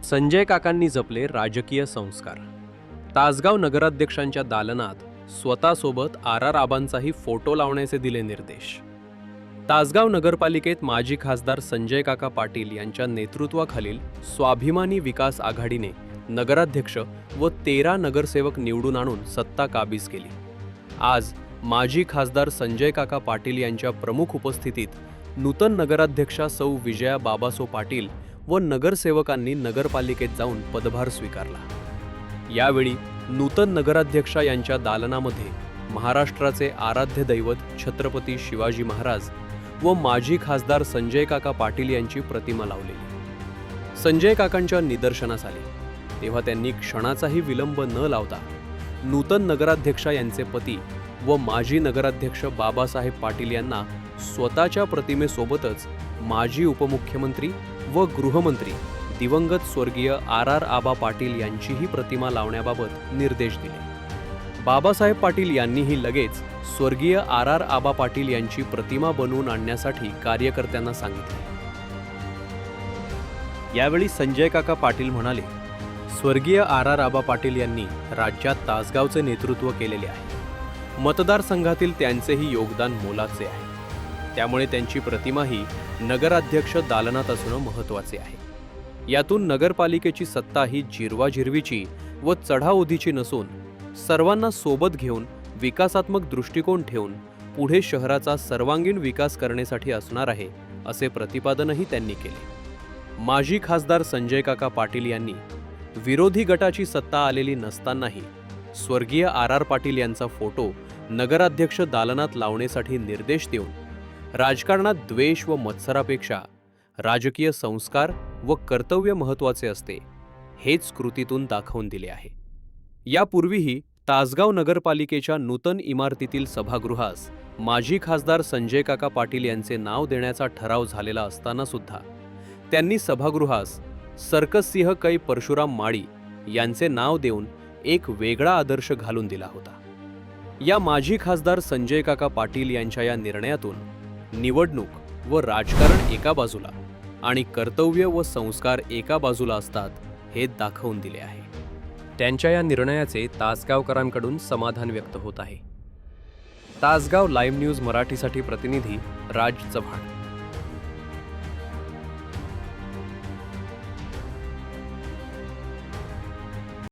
संजय काकांनी जपले राजकीय संस्कार. तासगाव नगराध्यक्षांच्या दालनात स्वतःसोबत आर आबांचाही फोटो लावण्याचे दिले निर्देश. तासगाव नगरपालिकेत माजी खासदार संजय काका पाटील यांच्या नेतृत्वाखालील स्वाभिमानी विकास आघाडीने नगराध्यक्ष व 13 नगरसेवक निवडून आणून सत्ता काबीज केली. आज माजी खासदार संजय काका पाटील यांच्या प्रमुख उपस्थितीत नूतन नगराध्यक्षा सौ विजया बाबासो पाटील व नगरसेवकांनी नगरपालिकेत जाऊन पदभार स्वीकारला. यावेळी नूतन नगराध्यक्षा यांच्या दालनामध्ये महाराष्ट्राचे आराध्य दैवत छत्रपती शिवाजी महाराज व माजी खासदार संजय काका पाटील यांची प्रतिमा लावलेली. संजय काकांच्या निदर्शनास आले तेव्हा त्यांनी क्षणाचाही विलंब न लावता नूतन नगराध्यक्षा यांचे पती व माजी नगराध्यक्ष बाबासाहेब पाटील यांना स्वतःच्या प्रतिमेसोबतच माजी उपमुख्यमंत्री व गृहमंत्री दिवंगत स्वर्गीय आर आबा पाटील यांचीही प्रतिमा लावण्याबाबत निर्देश दिले. बाबासाहेब पाटील यांनीही लगेच स्वर्गीय आर आबा पाटील यांची प्रतिमा बनवून आणण्यासाठी कार्यकर्त्यांना सांगितले. यावेळी संजय काका पाटील म्हणाले, स्वर्गीय आर आबा पाटील यांनी राज्यात तासगावचे नेतृत्व केलेले आहे. मतदारसंघातील त्यांचेही योगदान मोलाचे आहे. त्यामुळे त्यांची प्रतिमाही नगराध्यक्ष दालनात असणं महत्त्वाचे आहे. यातून नगरपालिकेची सत्ता ही जिरवाजिरवीची व चढाओढीची नसून सर्वांना सोबत घेऊन विकासात्मक दृष्टिकोन ठेवून पुढे शहराचा सर्वांगीण विकास करण्यासाठी असणार आहे, असे प्रतिपादनही त्यांनी केले. माजी खासदार संजय काका पाटील यांनी विरोधी गटाची सत्ता आलेली नसतानाही स्वर्गीय आर पाटील यांचा फोटो नगराध्यक्ष दालनात लावण्यासाठी निर्देश देऊन राजकारणात द्वेष व मत्सरापेक्षा राजकीय संस्कार व कर्तव्य महत्त्वाचे असते, हेच कृतीतून दाखवून दिले आहे. यापूर्वीही तासगाव नगरपालिकेच्या नूतन इमारतीतील सभागृहास माजी खासदार संजय काका पाटील यांचे नाव देण्याचा ठराव झालेला असताना सुद्धा त्यांनी सभागृहास सर्कस सिंह कै परशुराम माळी यांचे नाव देऊन एक वेगळा आदर्श घालून दिला होता. या माजी खासदार संजय काका पाटील यांच्या या निर्णयातून निवडणूक व राजकारण एका बाजूला आणि कर्तव्य व संस्कार एका बाजूला असतात, हे दाखवून दिले आहे. त्यांच्या या निर्णयाचे तासगावकरांकडून समाधान व्यक्त होत आहे. तासगाव लाईव्ह न्यूज मराठीसाठी प्रतिनिधी राज चव्हाण.